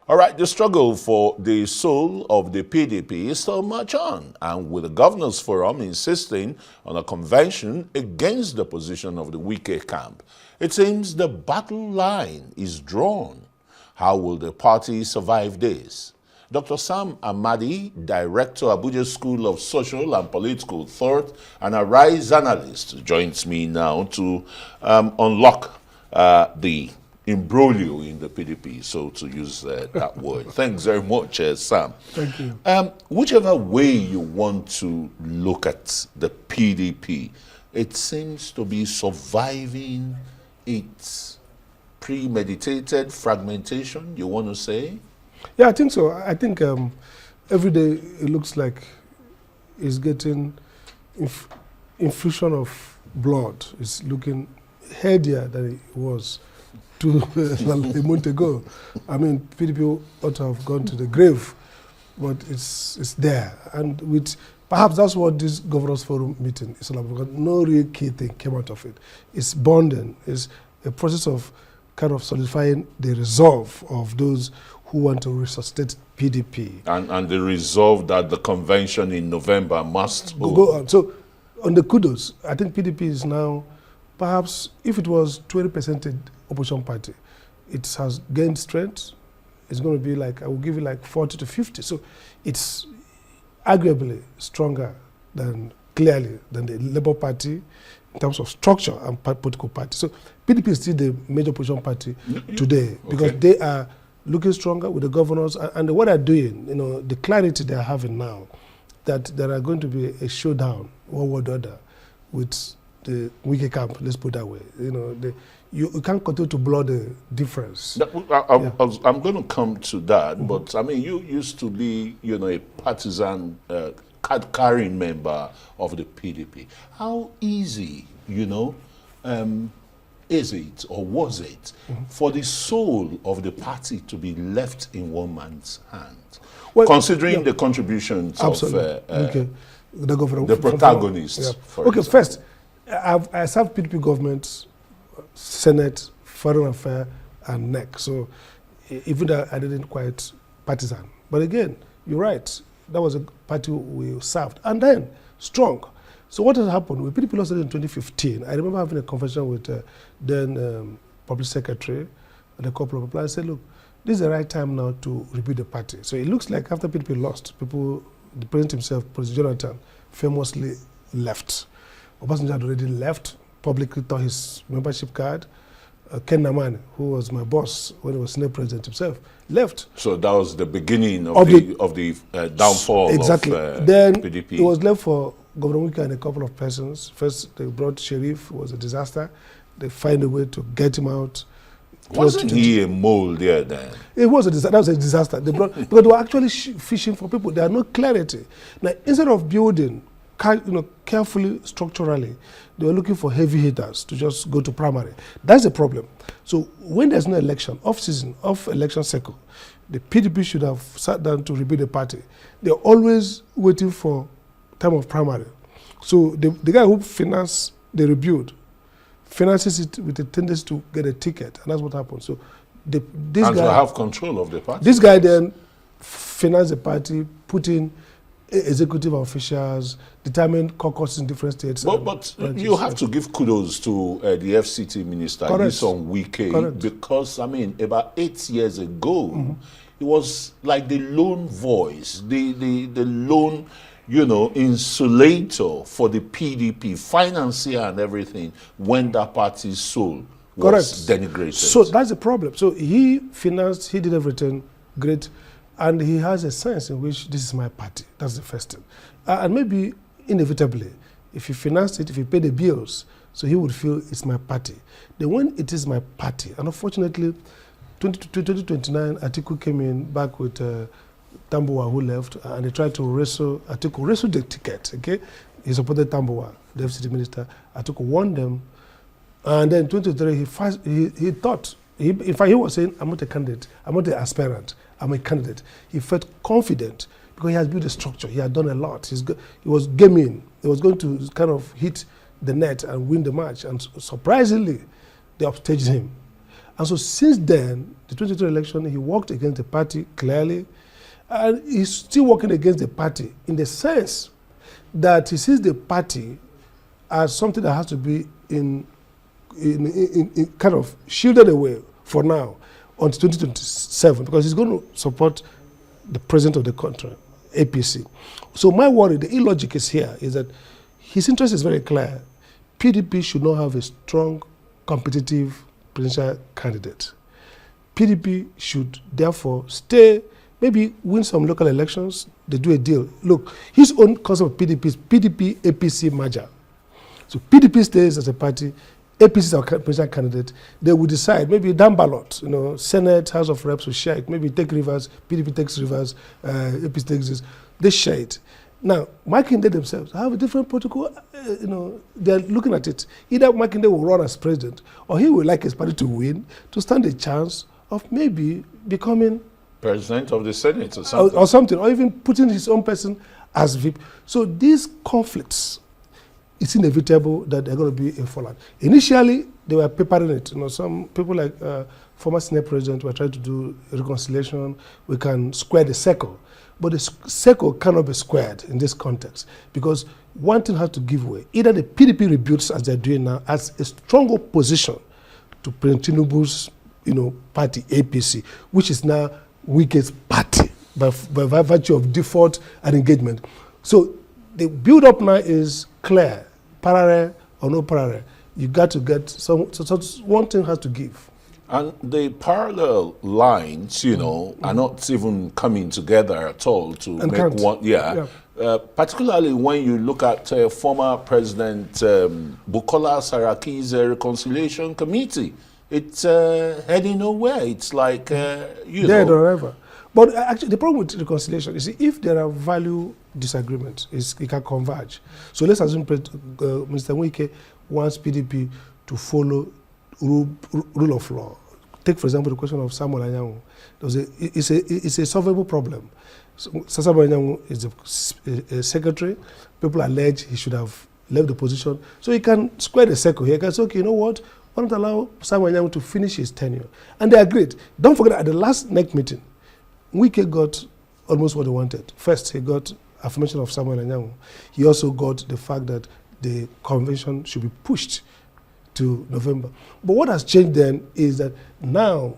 All right, the struggle for the soul of the PDP is still much on, and with the Governors Forum insisting on a convention against the position of the Wike camp, it seems the battle line is drawn. How will the party survive this? Dr. Sam Amadi, Director, Abuja School of Social and Political Thought, and a RISE analyst, joins me now to unlock the imbroglio in the PDP, so to use that word. Thanks very much, Sam. Thank you. Whichever way you want to look at the PDP, it seems to be surviving its premeditated fragmentation, you want to say? Yeah, I think so. I think every day it looks like it's getting infusion of blood. It's looking headier than it was a month ago. I mean, PDP ought to have gone to the grave, but it's there. And with perhaps that's what this Governors Forum meeting is all about, because no real key thing came out of it. It's bonding. It's a process of kind of solidifying the resolve of those who want to resuscitate PDP. And the resolve that the convention in November must go on. So on the kudos, I think PDP is now, perhaps if it was 20% opposition party, it has gained strength. It's going to be like, I will give you like 40 to 50. So it's arguably stronger clearly than the Labour Party in terms of structure and political party. So PDP is still the major opposition party today, because they are looking stronger with the governors, and what they're doing, you know, the clarity they're having now, that there are going to be a showdown, one way or the other, with the Wike camp, let's put it that way. You know, you can't continue to blur the difference. I'm going to come to that, but I mean, you used to be, you know, a partisan card-carrying member of the PDP. How easy, you know, is it, or was it, for the soul of the party to be left in one man's hands? Well, considering the contributions of the protagonists. For example. First, I served PDP government, Senate, Foreign Affairs, and NEC. So even though I didn't quite partisan. But again, you're right. That was a party we served. And then, strong. So what has happened? When PDP lost it in 2015, I remember having a conversation with then Public Secretary and a couple of people. I said, look, this is the right time now to rebuild the party. So it looks like after PDP lost, the president himself, President Jonathan, famously left. Obasanjo had already left, publicly tore his membership card. Ken Namani, who was my boss when he was Senate President himself, left. So that was the beginning of the downfall of PDP. It was left for Governor Wike and a couple of persons. First, they brought Sheriff, it was a disaster. They find a way to get him out. Wasn't he a mole there then? It was a disaster. That was a disaster. They brought, because they were actually fishing for people. There had no clarity. Now, instead of building, carefully, structurally, they were looking for heavy hitters to just go to primary. That's the problem. So when there's no election, off-season, off-election cycle, the PDP should have sat down to rebuild the party. They're always waiting for time of primary. So the guy who financed the rebuild finances it with a tendency to get a ticket, and that's what happened. So this guy to have control of the party. This guy then financed the party, put in executive officials, determined caucuses in different states. But you have to give kudos to the FCT minister, Nyesom Wike, because, I mean, about 8 years ago, it was like the lone voice, the lone, you know, insulator for the PDP, financier and everything, when that party's soul was denigrated. So that's the problem. So he financed, he did everything great, and he has a sense in which this is my party. That's the first thing. And maybe inevitably, if he financed it, if he paid the bills, so he would feel it's my party. Then when it is my party, and unfortunately, 2029, Atiku came in back with Tambuwa, who left, and they tried to wrestle Atiku, wrestle the ticket, okay? He supported Tambuwa, the FCT minister. Atiku won them. And then in 2023, he thought, in fact, he was saying, I'm not a candidate, I'm not an aspirant, I'm a candidate. He felt confident because he has built a structure. He had done a lot. He was gaming. He was going to kind of hit the net and win the match. And surprisingly, they upstaged him. And so since then, the 2022 election, he worked against the party clearly, and he's still working against the party in the sense that he sees the party as something that has to be in kind of shielded away for now until 2027, because he's going to support the president of the country, APC. So my worry, the illogic is here, is that his interest is very clear. PDP should not have a strong, competitive presidential candidate. PDP should therefore stay, maybe win some local elections, they do a deal. Look, his own concept of PDP is PDP-APC merger. So PDP stays as a party, APC is our presidential candidate. They will decide, maybe down ballot, Senate, House of Reps will share it. Maybe take Rivers, PDP takes Rivers, APC takes this. They share it. Now, Makinde themselves have a different protocol. They're looking at it. Either Makinde will run as president, or he will like his party to win, to stand a chance of maybe becoming president of the Senate or something, or even putting his own person as VP. So these conflicts, it's inevitable that they're going to be a fallout. Initially, they were peppering it. Some people like former Senate president were trying to do reconciliation. We can square the circle. But the circle cannot be squared in this context, because one thing has to give way. Either the PDP rebuilds, as they're doing now, as a strong opposition to President Tinubu's party, APC, which is now Wike's party by virtue of default and engagement. So the build-up now is clear, parallel or no parallel. You got to get so one thing has to give. And the parallel lines, are not even coming together at all to and make can't. one. Yeah. Particularly when you look at former President Bukola Saraki's reconciliation committee. It's heading nowhere. It's like, Dead or ever. But actually, the problem with reconciliation is, if there are value disagreements, it can converge. So let's assume Mr. Wike wants PDP to follow rule of law. Take, for example, the question of Samuel Anyanwu. It's a solvable problem. So, Samuel Anyanwu is a secretary. People allege he should have left the position. So he can square the circle here. He can say, okay, you know what? Why not allow Samuel Anyanwu to finish his tenure? And they agreed. Don't forget, at the last NEC meeting, Wike got almost what he wanted. First, he got affirmation of Samuel Anyanwu. He also got the fact that the convention should be pushed to November. But what has changed then is that now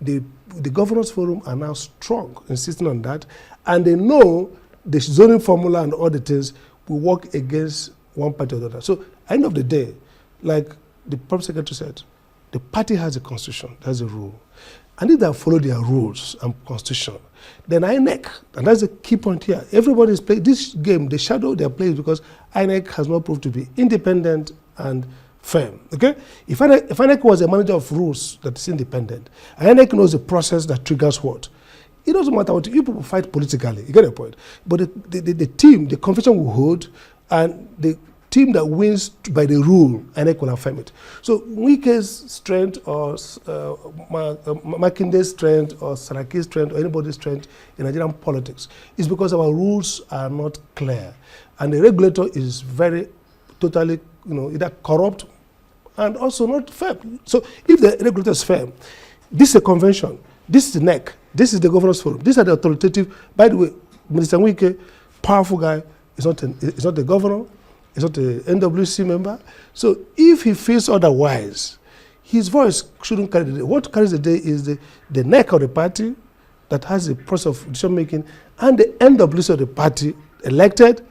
the governors forum are now strong, insisting on that, and they know the zoning formula and all the things will work against one party or the other. So at the end of the day, like the Prime Secretary said, the party has a constitution, has a rule. And if they follow their rules and constitution, then INEC, and that's the key point here, everybody is playing this game, the shadow they're playing, because INEC has not proved to be independent and firm. Okay? If INEC was a manager of rules that is independent, INEC knows the process that triggers what. It doesn't matter what you people fight politically, you get the point. But the team, the convention will hold, and the team that wins by the rule, INEC will affirm it. So Wike's strength or Makinde's strength or Saraki's strength or anybody's strength in Nigerian politics is because our rules are not clear. And the regulator is totally, either corrupt and also not fair. So if the regulator is fair, this is a convention, this is the NEC, this is the governors forum, these are the authoritative. By the way, Minister Wike, powerful guy, is not the governor, he's not a NWC member. So if he feels otherwise, his voice shouldn't carry the day. What carries the day is the neck of the party that has the process of decision making, and the NWC of the party elected,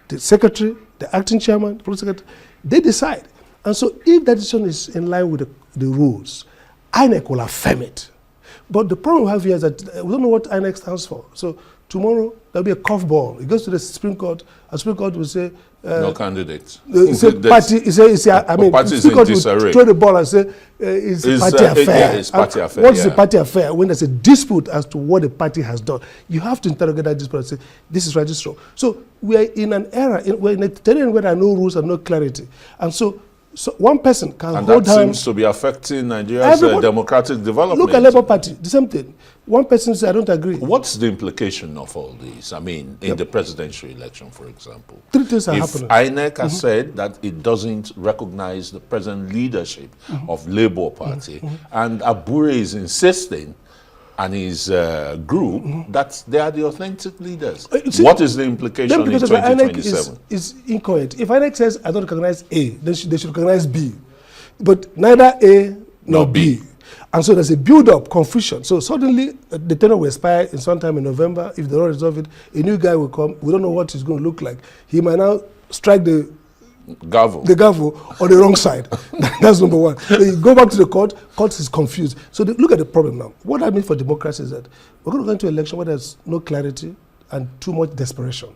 the secretary, the acting chairman, the political secretary, they decide. And so if that decision is in line with the rules, INEC will affirm it. But the problem we have here is that we don't know what INEC stands for. So tomorrow, there'll be a curveball. It goes to the Supreme Court, and Supreme Court will say... no candidates. Party, Supreme Court will throw the ball and say, it's party affair. Yeah, it's party affair. What is a party affair? When there's a dispute as to what the party has done, you have to interrogate that dispute and say, this is right, this is wrong. So we are in an era, we're in a terrain where there are no rules and no clarity. And so So one person can And hold that down. seems to be affecting Nigeria's democratic development. Look at Labour Party, the same thing. One person says, I don't agree. What's the implication of all this? I mean, in the presidential election, for example. Three things are if happening. INEC has said that it doesn't recognize the present leadership of Labour Party, and Abure is insisting, and his group, that they are the authentic leaders. See, what is the implication in 2027? Is incorrect. If INEC says, I don't recognize A, then they should recognize B. But neither A nor B. And so there's a build-up, confusion. So suddenly, the tenure will expire in sometime in November. If they don't resolve it, a new guy will come. We don't know what he's going to look like. He might now strike the gavel on the wrong side. That's number one. So you go back to the court is confused. So look at the problem now. What that means for democracy is that we're going to go into an election where there's no clarity and too much desperation.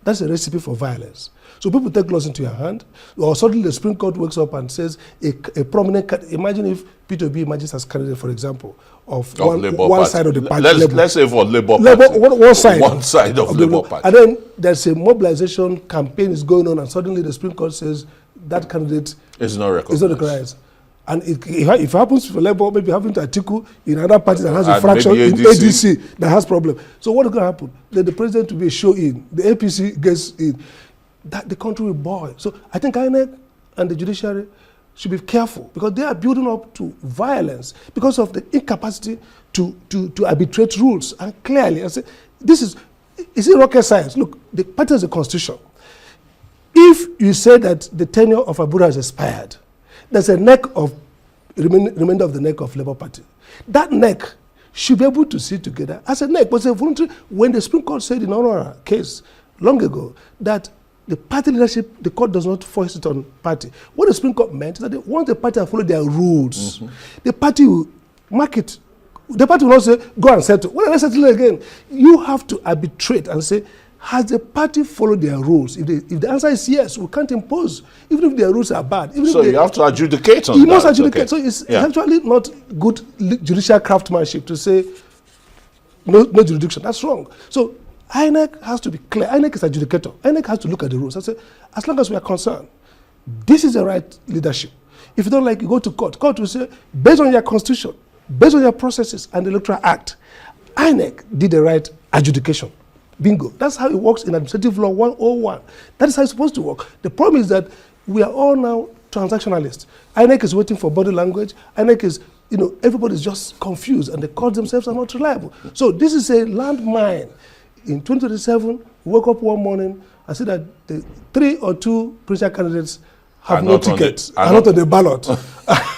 That's a recipe for violence. So people take laws into your hand, or suddenly the Supreme Court wakes up and says a prominent, imagine if PDP emerges as candidate, for example, of one side of the party. Let's say for Labour Party. One side. One side of Labour Party. And then there's a mobilization campaign is going on, and suddenly the Supreme Court says that candidate is not recognized. And if it happens for Labour, maybe having to Atiku in another party that has a fraction in ADC that has problem. So what is going to happen? Then the president will be a show-in. The APC gets in. That the country will boil. So I think INEC and the judiciary should be careful because they are building up to violence because of the incapacity to arbitrate rules. And clearly, I say, is it rocket science? Look, the party has a constitution. If you say that the tenure of Abura has expired, there's a remainder of the neck of Labour Party. That neck should be able to sit together as a neck. But it's a voluntary. When the Supreme Court said in our case long ago that the party leadership, the court does not force it on party. What the Supreme Court meant is that once the party has followed their rules, the party will mark it. The party will not say, go and settle. Well, let's settle again. You have to arbitrate and say, has the party followed their rules? If the answer is yes, we can't impose, even if their rules are bad. So you have to adjudicate on that. You must adjudicate. Okay. So it's actually not good judicial craftsmanship to say no jurisdiction. That's wrong. So INEC has to be clear. INEC is adjudicator. INEC has to look at the rules and say, as long as we are concerned, this is the right leadership. If you don't like, you go to court. Court will say, based on your constitution, based on your processes and the Electoral Act, INEC did the right adjudication. Bingo. That's how it works in Administrative Law 101. That is how it's supposed to work. The problem is that we are all now transactionalists. INEC is waiting for body language. INEC is, everybody's just confused and the courts themselves are not reliable. So this is a landmine. In 2027, we woke up one morning and see that the 3 or 2 presidential candidates have no tickets, are not on the ballot.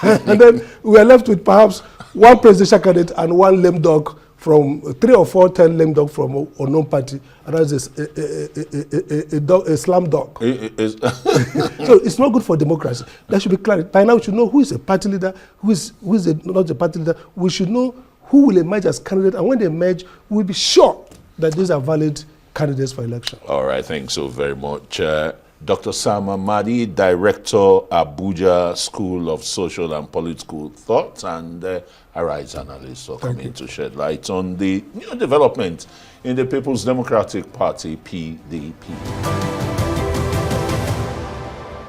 And then we are left with perhaps 1 presidential candidate and 1 lame dog from 3 or 4 10 lame dog from a unknown party, and that's a slam dog. So it's not good for democracy. That should be clear. By now we should know who is a party leader, who is not a party leader. We should know who will emerge as candidate, and when they emerge, we'll be sure that these are valid candidates for election. All right, thanks so very much. Dr. Sam Amadi, Director, Abuja School of Social and Political Thought, and Arise Analyst, for coming to shed light on the new development in the People's Democratic Party, PDP.